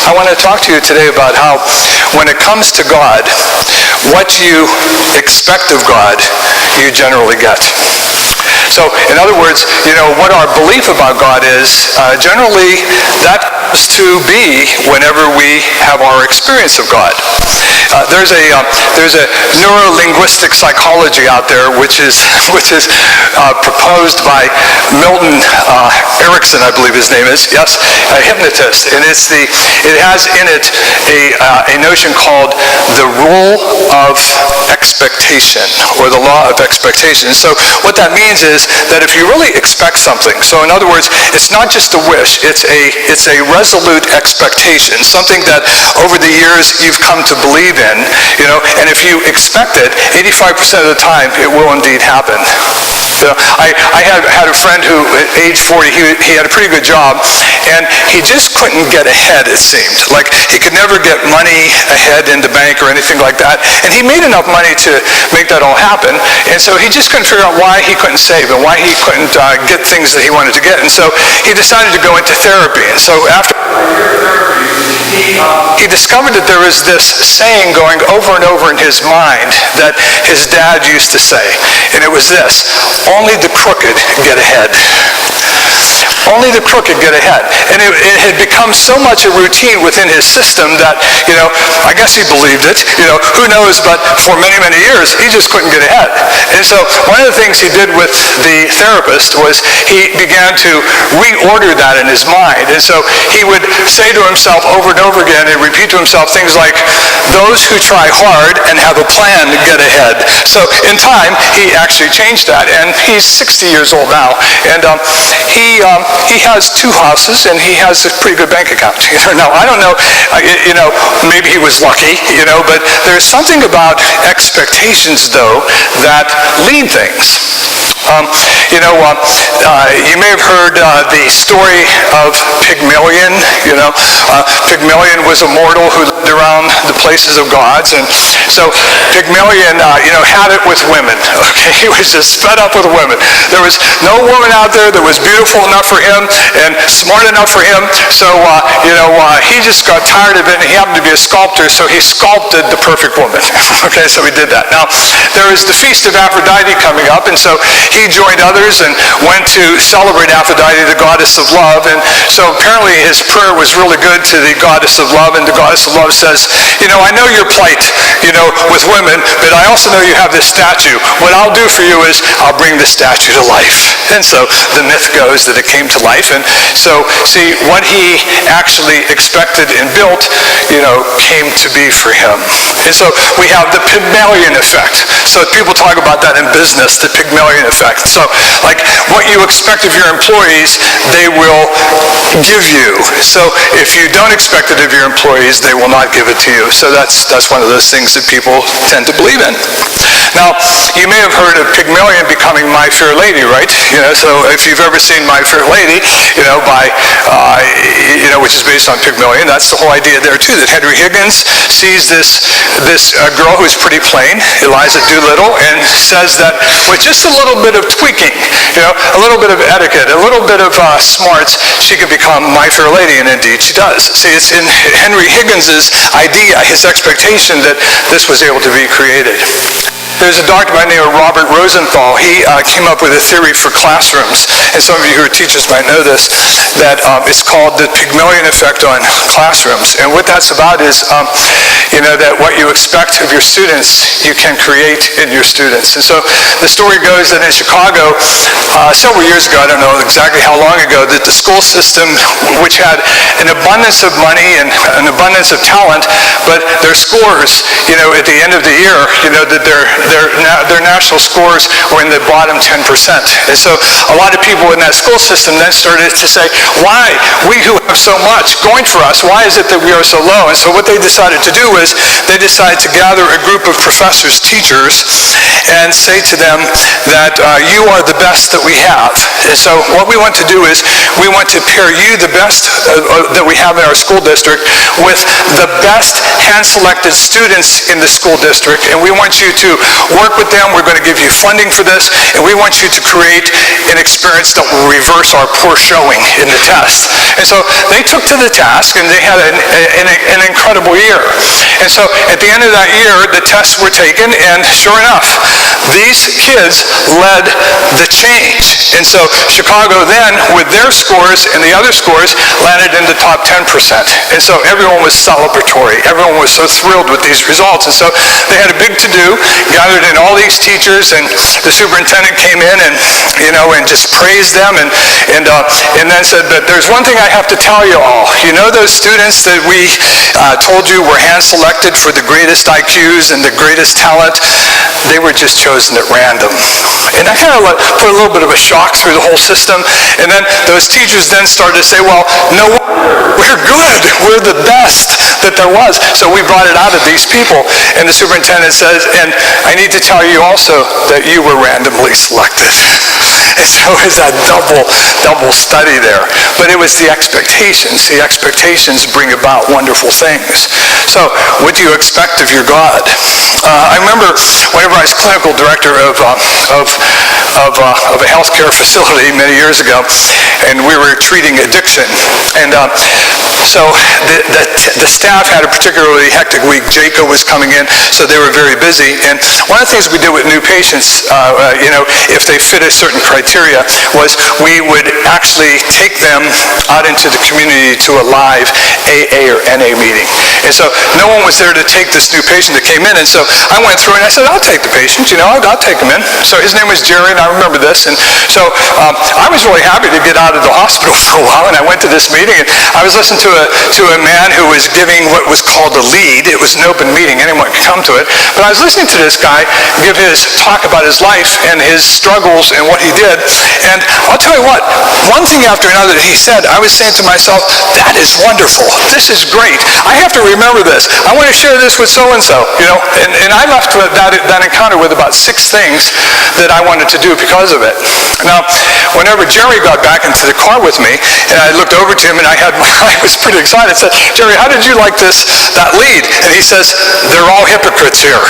I want to talk to you today about how when it comes to God, what you expect of God, you generally get. So, in other words, what our belief about God is, generally that comes to be whenever we have our experience of God. There's a neuro-linguistic psychology out there which is proposed by Milton Erickson, I believe his name is, yes, a hypnotist, and it has in it a notion called the rule of expectation, or the law of expectation. So what that means is that if you really expect something, so in other words, it's not just a wish, it's a resolute expectation, something that over the years you've come to believe in, and if you expect it, 85% of the time it will indeed happen. I had a friend who, at age 40, he had a pretty good job, and he just couldn't get ahead, it seemed. Like, he could never get money ahead in the bank or anything like that, and he made enough money to make that all happen, and so he just couldn't figure out why he couldn't save and why he couldn't get things that he wanted to get, and so he decided to go into therapy. And so after he discovered that there was this saying going over and over in his mind that his dad used to say, and it was this: only the crooked get ahead. Only the crooked get ahead. And it had become so much a routine within his system that, I guess he believed it, who knows, but for many, many years, he just couldn't get ahead. And so one of the things he did with the therapist was he began to reorder that in his mind. And so he would say to himself over and over again and repeat to himself things like, those who try hard and have a plan get ahead. So in time, he actually changed that, and he's 60 years old now, and he has 2 houses, and he has a pretty good bank account. Now, I don't know, maybe he was lucky, but there's something about expectations, though, that lead things. You may have heard the story of Pygmalion. Pygmalion was a mortal who lived around the places of gods, and so Pygmalion, had it with women. Okay, he was just fed up with women. There was no woman out there that was beautiful enough for him and smart enough for him. So he just got tired of it, and he happened to be a sculptor, so he sculpted the perfect woman. Okay, so he did that. Now, there is the Feast of Aphrodite coming up, and so he joined others and went to celebrate Aphrodite, the goddess of love. And so apparently his prayer was really good to the goddess of love, and the goddess of love says, I know your plight, with women, but I also know you have this statue. What I'll do for you is I'll bring the statue to life. And so the myth goes that it came to life. And so, see, what he actually expected and built, came to be for him. And so we have the Pygmalion effect. So people talk about that in business, the Pygmalion effect. So, like, what you expect of your employees, they will give you. So if you don't expect it of your employees, they will not give it to you. So that's one of those things that people tend to believe in. Now, you may have heard of Pygmalion becoming My Fair Lady, right? So if you've ever seen My Fair Lady, which is based on Pygmalion, that's the whole idea there too, that Henry Higgins sees this girl who's pretty plain, Eliza Doolittle, and says that with just a little bit of tweaking, a little bit of etiquette, a little bit of smarts, she could become My Fair Lady, and indeed she does. See, it's in Henry Higgins's idea, his expectation that this was able to be created. There's a doctor by the name of Robert Rosenthal. He came up with a theory for classrooms, and some of you who are teachers might know this, that it's called the Pygmalion effect on classrooms. And what that's about is, that what you expect of your students, you can create in your students. And so the story goes that in Chicago, several years ago, I don't know exactly how long ago, that the school system, which had an abundance of money and an abundance of talent, but their scores, at the end of the year, that their national scores were in the bottom 10%. And so a lot of people in that school system then started to say, why? We who have so much going for us, why is it that we are so low? And so what they decided to do was they decided to gather a group of professors, teachers, and say to them that you are the best that we have. And so what we want to do is we want to pair you, the best that we have in our school district, with the best hand-selected students in the school district, and we want you to work with them. We're going to give you funding for this, and we want you to create an experience that will reverse our poor showing in the test. And so they took to the task, and they had an incredible year. And so at the end of that year, the tests were taken, and sure enough, these kids led the change. And so Chicago then, with their scores and the other scores, landed in the top 10%. And so everyone was celebratory. Everyone was so thrilled with these results. And so they had a big to-do, gathered in all these teachers, and the superintendent came in and just praised them and then said that there's one thing I have to tell you all. You know those students that we told you were hand-selected for the greatest IQs and the greatest talent? They were just chosen at random. And that kind of put a little bit of a shock through the whole system. And then those teachers then started to say, well, no wonder, we're good. We're the best that there was. So we brought it out of these people. And the superintendent says, and I need to tell you also that you were randomly selected. And so it's that double study there. But it was the expectations. The expectations bring about wonderful things. So what do you expect of your God? I remember whenever I was clinical director of a healthcare facility many years ago, and we were treating addiction. And so the staff had a particularly hectic week. JACO was coming in, so they were very busy. And one of the things we did with new patients, if they fit a certain criteria, was we would actually take them out into the community to a live AA or NA meeting. And so no one was there to take this new patient that came in. And so I went through and I said, I'll take the patient, I'll take him in. So his name was Jerry, and I remember this. And so I was really happy to get out of the hospital for a while, and I went to this meeting, and I was listening to a man who was giving what was called a lead. It was an open meeting. Anyone could come to it. But I was listening to this guy give his talk about his life and his struggles and what he did. And I'll tell you what, one thing after another that he said, I was saying to myself, that is wonderful. This is great. I have to remember this. I want to share this with so-and-so, And I left that encounter with about 6 things that I wanted to do because of it. Now, whenever Jerry got back into the car with me, and I looked over to him, and I was pretty excited. I said, Jerry, how did you like that lead? And he says, they're all hypocrites here.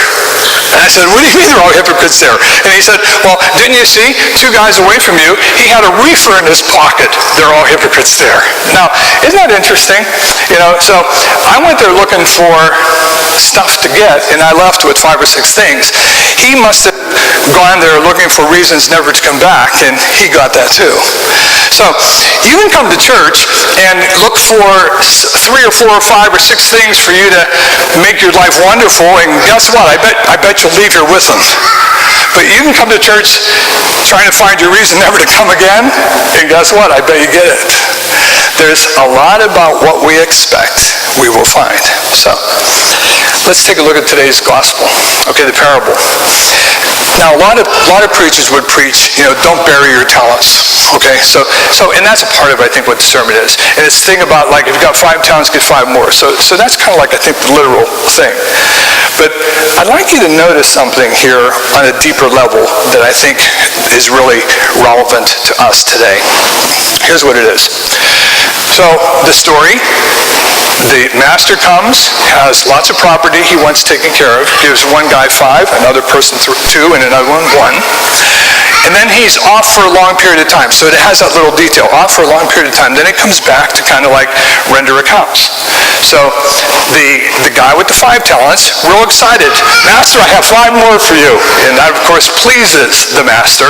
And I said, what do you mean they're all hypocrites there? And he said, well, didn't you see 2 guys away from you? He had a reefer in his pocket. They're all hypocrites there. Now, isn't that interesting? So I went there looking for stuff to get, and I left with 5 or 6 things. He must have gone there looking for reasons never to come back, and he got that too. So you can come to church and look for 3 or 4 or 5 or 6 things for you to make your life wonderful, and guess what? I bet you'll leave here with them. But you can come to church trying to find your reason never to come again, and guess what? I bet you get it. There's a lot about what we expect we will find. So let's take a look at today's gospel. Okay, the parable. Now, a lot of preachers would preach, don't bury your talents. Okay, so and that's a part of, I think, what the sermon is. And it's the thing about, like, if you've got 5 talents, get 5 more. So that's kind of like, I think, the literal thing. But I'd like you to notice something here on a deeper level that I think is really relevant to us today. Here's what it is. So the story, the master comes, has lots of property he wants taken care of, gives one guy 5, another person 2, and another one 1. And then he's off for a long period of time. So it has that little detail, off for a long period of time. Then it comes back to kind of like render accounts. So the guy with the 5 talents, real excited, Master, I have 5 more for you. And that, of course, pleases the master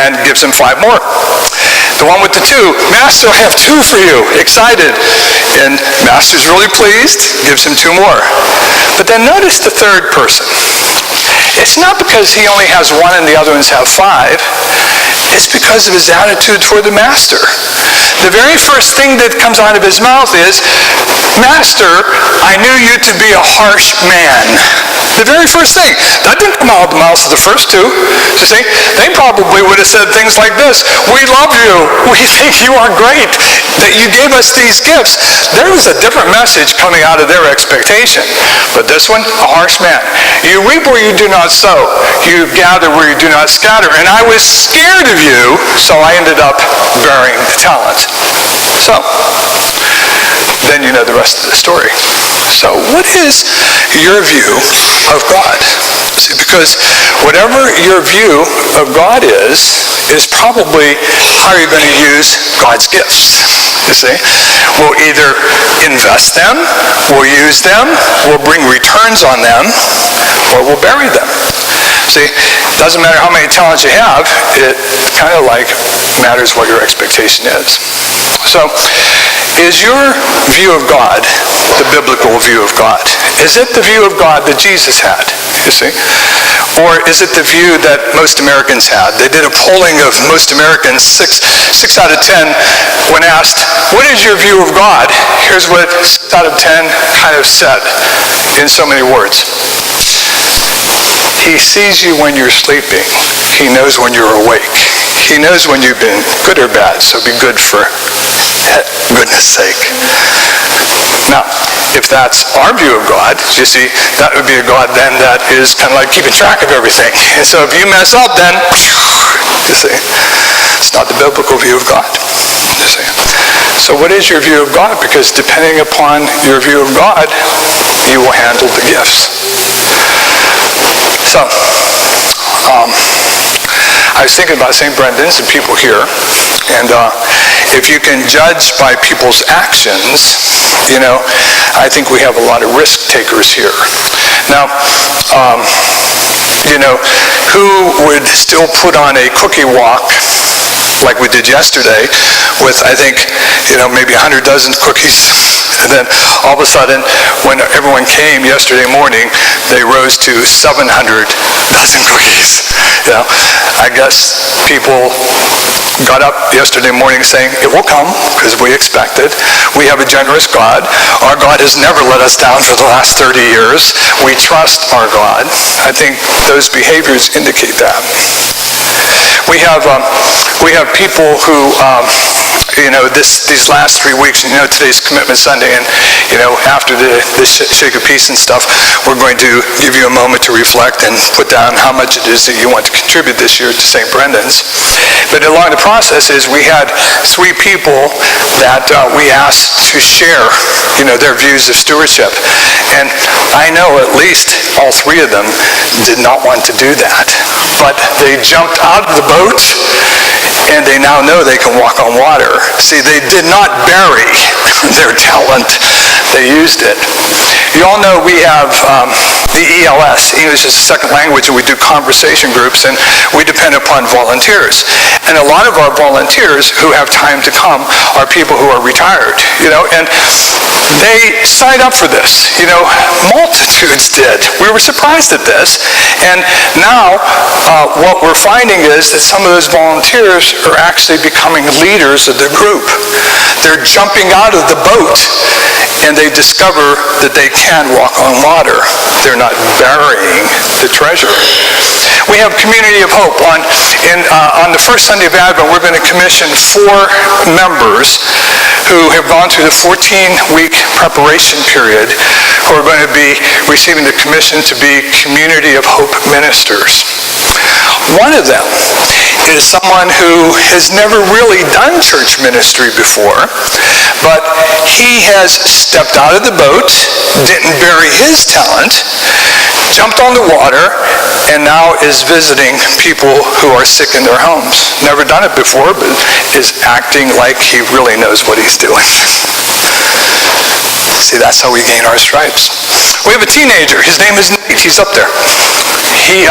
and gives him 5 more. The one with the 2, Master, I have 2 for you, excited. And master's really pleased, gives him 2 more. But then notice the third person. It's not because he only has 1 and the other ones have 5. It's because of his attitude toward the master. The very first thing that comes out of his mouth is, Master, I knew you to be a harsh man. The very first thing. That didn't come out of the mouths of the first 2. You see, they probably would have said things like this, we love you, we think you are great, that you gave us these gifts. There was a different message coming out of their expectation. But this one, a harsh man. You reap where you do not sow. You gather where you do not scatter. And I was scared of you, so I ended up burying the talent. So, then you know the rest of the story. So what is your view of God? See, because whatever your view of God is probably how you're going to use God's gifts. You see? We'll either invest them, we'll use them, we'll bring returns on them, or we'll bury them. See, it doesn't matter how many talents you have, it kind of like matters what your expectation is. So, is your view of God the biblical view of God? Is it the view of God that Jesus had, you see? Or is it the view that most Americans had? They did a polling of most Americans, 6 out of 10, when asked, what is your view of God? Here's what 6 out of 10 kind of said in so many words. He sees you when you're sleeping. He knows when you're awake. He knows when you've been good or bad, so be good for goodness sake. Now, if that's our view of God, you see, that would be a God then that is kind of like keeping track of everything. And so if you mess up, then, you see, it's not the biblical view of God. You see. So what is your view of God? Because depending upon your view of God, you will handle the gifts. So, I was thinking about St. Brendan's and people here, and if you can judge by people's actions, you know, I think we have a lot of risk takers here. Now, you know, who would still put on a cookie walk like we did yesterday with, I think, you know, maybe 100 dozen cookies, and then all of a sudden, when everyone came yesterday morning, they rose to 700 dozen cookies. You know, I guess people got up yesterday morning saying, it will come, because we expected. We have a generous God. Our God has never let us down for the last 30 years. We trust our God. I think those behaviors indicate that. We have people who, you know, these last 3 weeks, you know, today's Commitment Sunday, and, you know, after the Shake of Peace and stuff, we're going to give you a moment to reflect and put down how much it is that you want to contribute this year to St. Brendan's. But along the process is we had 3 people that we asked to share, you know, their views of stewardship. And I know at least all 3 of them did not want to do that. But they jumped out of the boat, and they now know they can walk on water. See, they did not bury their talent. They used it. You all know we have the ELS, English as a Second Language, and we do conversation groups, and we depend upon volunteers. And a lot of our volunteers who have time to come are people who are retired, you know, and they signed up for this. You know, multitudes did. We were surprised at this. And now what we're finding is that some of those volunteers are actually becoming leaders of the group. They're jumping out of the boat, and they discover that they can walk on water. They're not burying the treasure. We have Community of Hope. On the first Sunday of Advent, we're going to commission 4 members who have gone through the 14-week preparation period, who are going to be receiving the commission to be Community of Hope ministers. One of them is someone who has never really done church ministry before, but he has stepped out of the boat, didn't bury his talent, jumped on the water, and now is visiting people who are sick in their homes. Never done it before, but is acting like he really knows what he's doing. See, that's how we gain our stripes. We have a teenager. His name is Nate. He's up there. He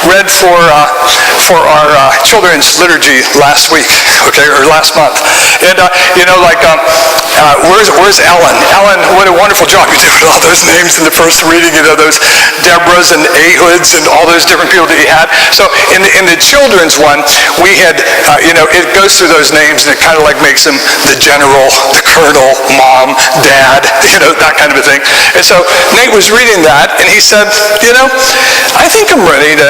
read for our children's liturgy last week, okay, or last month. And, you know, like, where's Ellen? Ellen, what a wonderful job you did with all those names in the first reading, you know, those Deborahs and Ehuds and all those different people that you had. So in the children's one, we had, you know, it goes through those names, and it kind of like makes them the general, the colonel, mom, dad, you know, that kind of a thing. And so Nate was reading that, and he said, you know, I think I'm ready to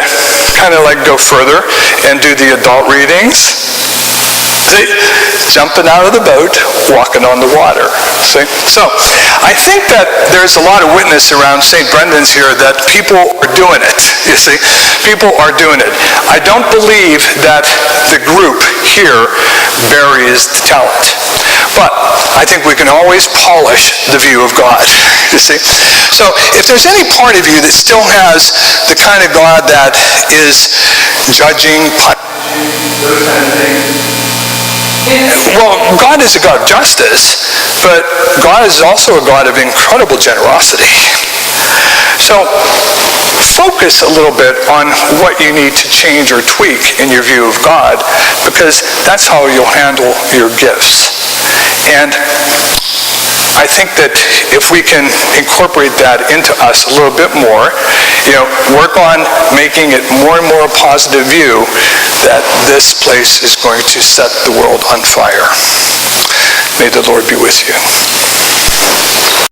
kind of like go further and do the adult readings. See? Jumping out of the boat, walking on the water. See? So, I think that there's a lot of witness around St. Brendan's here that people are doing it. You see? People are doing it. I don't believe that the group here buries the talent. But I think we can always polish the view of God, you see. So if there's any part of you that still has the kind of God that is judging, those kind of things, well, God is a God of justice, but God is also a God of incredible generosity. So focus a little bit on what you need to change or tweak in your view of God, because that's how you'll handle your gifts. And I think that if we can incorporate that into us a little bit more, work on making it more and more a positive view that this place is going to set the world on fire. May the Lord be with you.